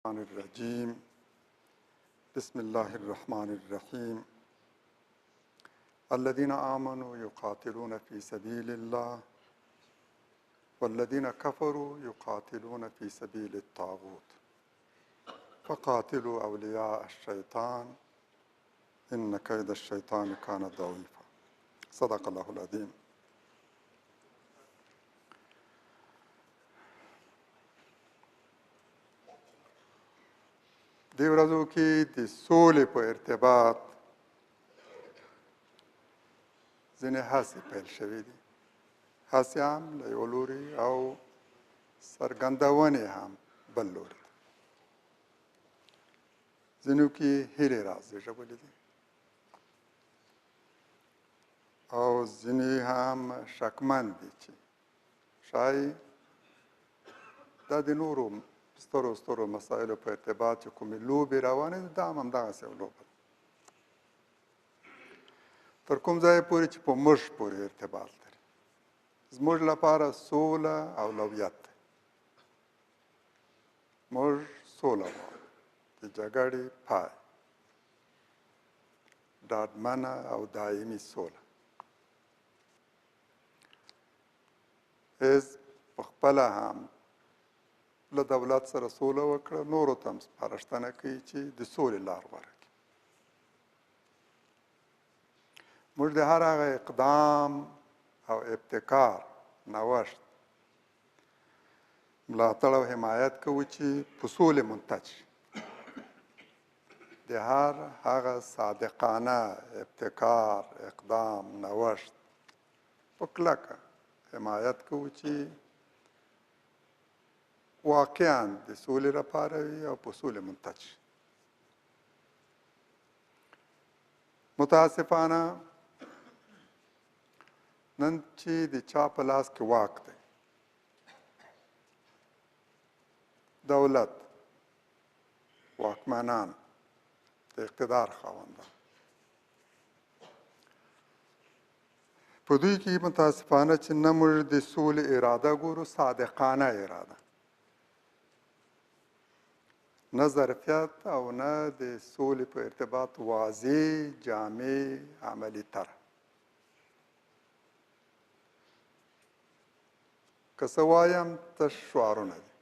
الرحمن الرجيم بسم الله الرحمن الرحيم الذين آمنوا يقاتلون في سبيل الله والذين كفروا يقاتلون في سبيل الطاغوت فقاتلوا أولياء الشيطان إن كيد الشيطان كان ضعيفا صدق الله العظيم. دې ورځو کې د سولې په ارتباط ځینې هڅې پیل شوې دي، هڅې هم له یو لوري او څرګندونې هم بل لوري، ځینو کې هیلې رازېږولې دي او ځینې هم شکمن دي چې ښایي دا د نورو سترو مسایلو په ارتباط چې کومې لوبې روانې دي دا هم همدغسې یو لوبه ده، تر کوم ځایه پورې چې په موږ پورې ارتباط لري. زموږ لپاره سوله اولویت دی، موږ سوله غواړو، د جګړې پای، ډاډمنه او دایمي سوله. حزب پخپله هم له دولت سره سوله وکړه، نورو ته هم سپارښتنه کوي چې د سولې لار غوره کړي. موږ د هر هغه اقدام او ابتکار نوښت ملاتړ او حمایت کوو چې په سولې منتج شي. د هر هغه صادقانه ابتکار اقدام نوښت په کلکه حمایت کوو چې واقعاً د سولې لپاره وي او په سولې منتج شي. متاسفانه نن چې د چا په لاس کې واک دی، دولت، واکمنان، د اقتدار خاوندان، په دوی کې متاسفانه چې نه موږ د سولې اراده ګورو، صادقانه اراده، نه ظرفیت او نه د سولې په ارتباط واضح جامع عملي طرح. که څه وایم تش شعارونه دي،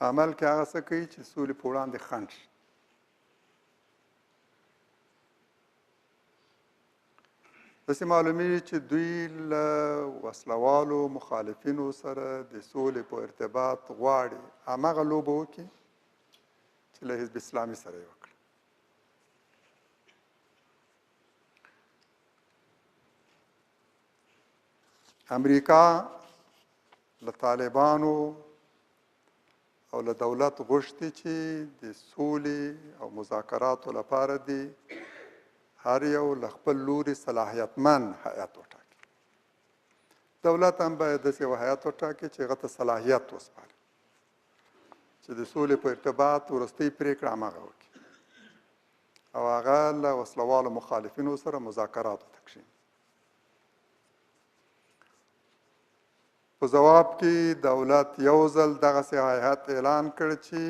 عمل کې هغه څه کوي چې سولې په وړاندې خنډ شي. داسې معلومیږي چې دوی له وسلوالو مخالفینو سره د سولې په ارتباط غواړي هماغه لوبه وکړي چې له حزب اسلامي سره یې وکړه. امریکا له طالبانو او له دولت غوښتي چې د سولې او مذاکراتو لپاره دی هر یو له خپل لوري صلاحیتمن هیات وټاکي. دولت هم باید داسې یو هیات وټاکي چې هغه ته صلاحیت وسپاري چې د سولې په ارتباط وروستۍ پرېکړه هماغه وکړي او هغه له وسلوالو مخالفینو سره مذاکراتو ته کښېني. په ځواب کې دولت یو ځل دغسې هیات اعلان کړ چې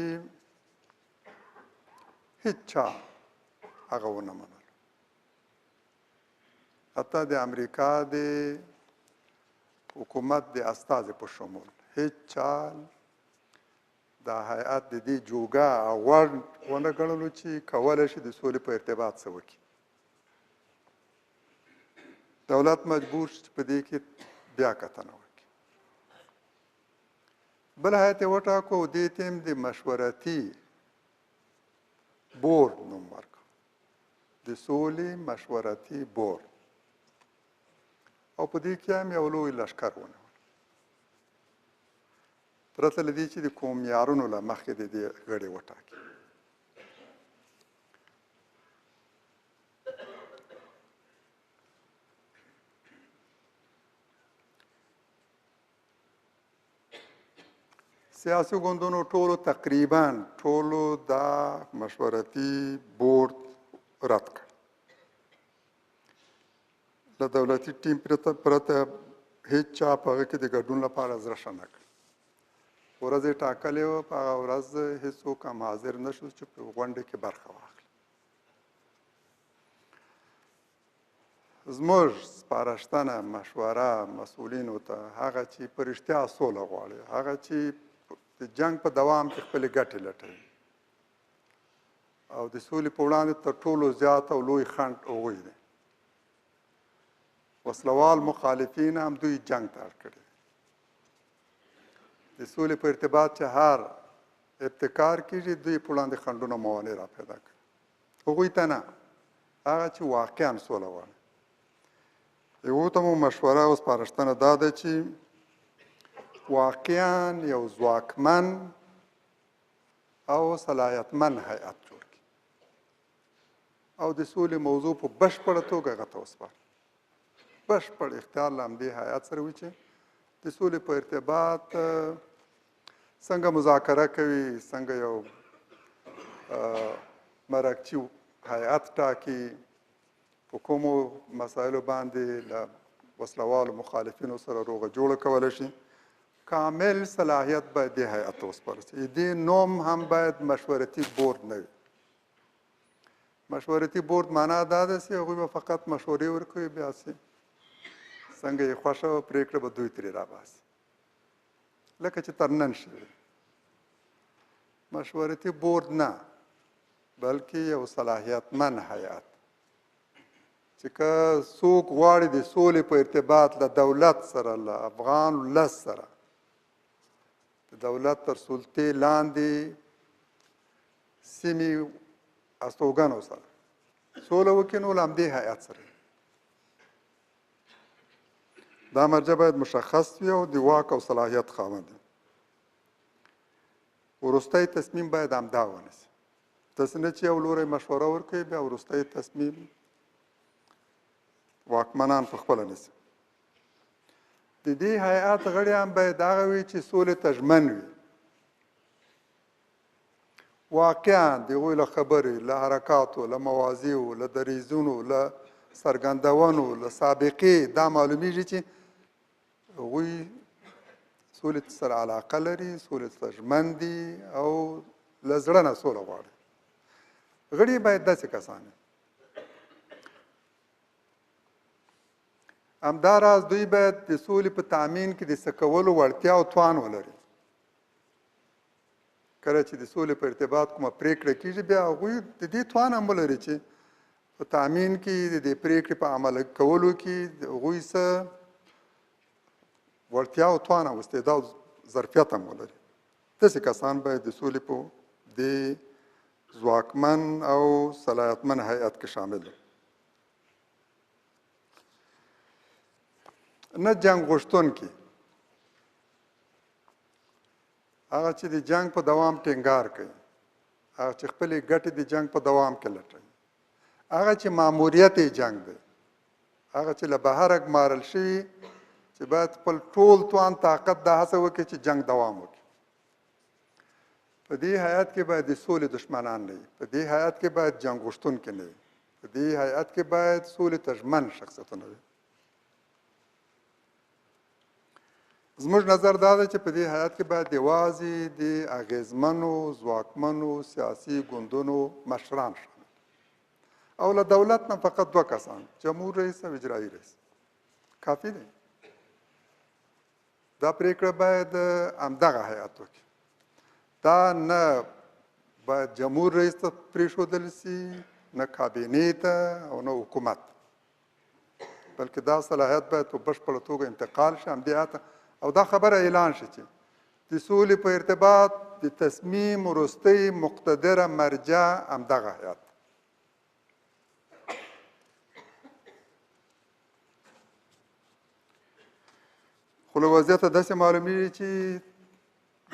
هیڅ چا هغه ونه منل، حتی د امریکا د حکومت د استازي په شمول هیڅ چا دا هیات د دې جوګه او وړ ونه ګڼلو چې کولی شي د سولې په ارتباط څه وکړي. دولت مجبور شي چې په دې کې بیا کتنه وکړي. بل هیات یې وټاکو او دې ته هم د مشورتی بورد نوم ورکړ، د سولې مشورتی بورد، او په دې کې هم یو لوی لښکر ونیول، پرته له دې چې د کوم معیارونو له مخکې د دې غړي وټاکي. سیاسي ګوندونو ټولو تقریبا ټولو دا مشورتي بورد رد کړ. له دولتي ټیم پرته هیڅ چا په هغه کې د ګډون لپاره زړه ښه نه کړ. ورځ یې ټاکلې وه، په هغه ورځ هېڅوک هم حاضر نه شو چې په غونډې کې برخه واخلي. زموږ سپارښتنه مشوره مسؤلینو ته هغه چې په رښتیا سوله غواړي، هغه چې د جنګ په دوام کې خپلې ګټې لټوي او د سولې په وړاندې تر ټولو زیات او لوی خنډ هغوی دی. وسلوال مخالفین هم دوی جنګ ته اړ کړي. د سولې په ارتباط چې هر ابتکار کېږي، دوی په وړاندې خنډونه موانع را پیدا کړي. هغوی ته نه، هغه چې واقعا سوله غواړي. هغو ته مو مشوره او سپارښتنه دا ده چې واقعا یو ځواکمن او صلاحیتمن هیئت جوړ کړي او د سولې موضوع په بشپړه توګه هغه ته وسپاري. بشپړ اختیار له همدې هیئت سره وي چې د سولې په ارتباط څنګه مذاکره کوي، څنګه یو مرکچي هیئت ټاکي، په کومو مسایلو باندې له وسلوالو مخالفینو سره روغه جوړه کولی شي. کامل صلاحیت باید دې هیئت ته وسپارل شي. دې نوم هم باید مشورتي بورد نه وي. مشورتي بورد معنا دا ده چې هغوی به فقط مشورې ورکوي، بیا چې څنګه یې خوښه وه پرېکړه به دوی ترې راباسي، لکه چې تر نن شوي. مشورتي بورد نه، بلکې یو صلاحیتمن هیئت چې که څوک غواړي د سولې په ارتباط له دولت سره، له افغان ولس سره د دولت تر سلطې لاندې سیمې استوګنو سره سوله وکړي، نو له همدې هیئت سره دا مرجع باید مشخص وي او د واک او صلاحیت خاوند وي. وروستی تصمیم باید همدا ونیسي. داسې نه چې یو لوری مشوره ورکوي، بیا وروستی تصمیم واکمنان په خپله نیسي. د دې هیئت غړي هم باید هغه وي چې سولې ته ژمن وي. واقعا د هغوی له خبرې، له حرکاتو، له مواضیعو، له دریځونو، له څرګندونو، له سابقې دا معلومیږي چې هغوی سولې سره علاقه لري، سولې ته ژمن دي او له زړه نه سوله غواړي. غړي باید داسې کسان وي. همداراز دوی باید د سولې په تامین کې د څه کولو وړتیا او توان ولري. کله چې د سولې په ارتباط کومه پرېکړه کېږي، بیا هغوی د دې توان هم ولري چې په تامین کې د دې پرېکړې په عمل کولو کې هغوی څه وړتیا او توان او استعداد ظرفیت هم ولري. داسې کسان باید د سولې په دې ځواکمن او صلاحیتمن هیئت کې شامل وي. نه جنګ غوښتونکي، هغه چې د جنګ په دوام ټینګار کوي، هغه چې خپلې ګټې د جنګ په دوام کې لټوي، هغه چې ماموریت یې جنګ دی، هغه چې له بهره ګمارل شوي چې باید خپل ټول توان طاقت دا هڅه وکړي چې جنګ دوام وکړي. په دې هیئت کې باید د سولې دشمنان نه وي. په دې هیئت کې باید جنګ غوښتونکي نه وي. په دې هیئت کې باید سولې ته ژمن شخصیتونه وي. زموږ نظر دا ده چې په دې هیئت کې باید یوازې د اغېزمنو ځواکمنو سیاسي ګوندونو مشران شامل او له دولت نه فقط 2 کسان، جمهور رئیس او اجرایي رئیس، کافي دی. دا پرېکړه باید همدغه هیئت وکړي. دا نه باید جمهور رئیس ته پرېښودل سي، نه کابینې ته او نه حکومت، بلکې دا صلاحیت باید په بشپړه توګه انتقال شي همدې هیئت ته. او دا خبره اعلان شي چې د سولې په ارتباط د تصمیم وروستی مقتدره مرجع همدغه هیئت. خو له وضعیته داسې معلومیږي چې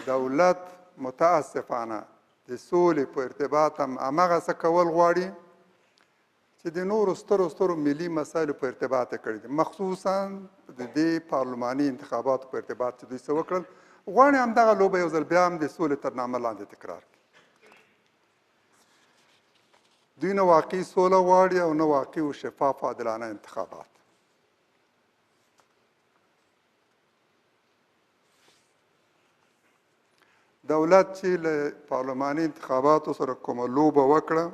دولت متاسفانه د سولې په ارتباط هم همغه څه کول غواړي چې د نورو سترو ملي مسایلو په ارتباط یې کړي دي، مخصوصا د دې پارلماني انتخاباتو په ارتباط چې دوی څه وکړل، غواړي همدغه لوبه یو ځل بیا هم د سولې تر نامه لاندې تکرار کړي. دوی نه واقعي سوله غواړي او نه واقعي او شفاف عادلانه انتخابات. دولت چې له پارلماني انتخاباتو سره کومه لوبه وکړه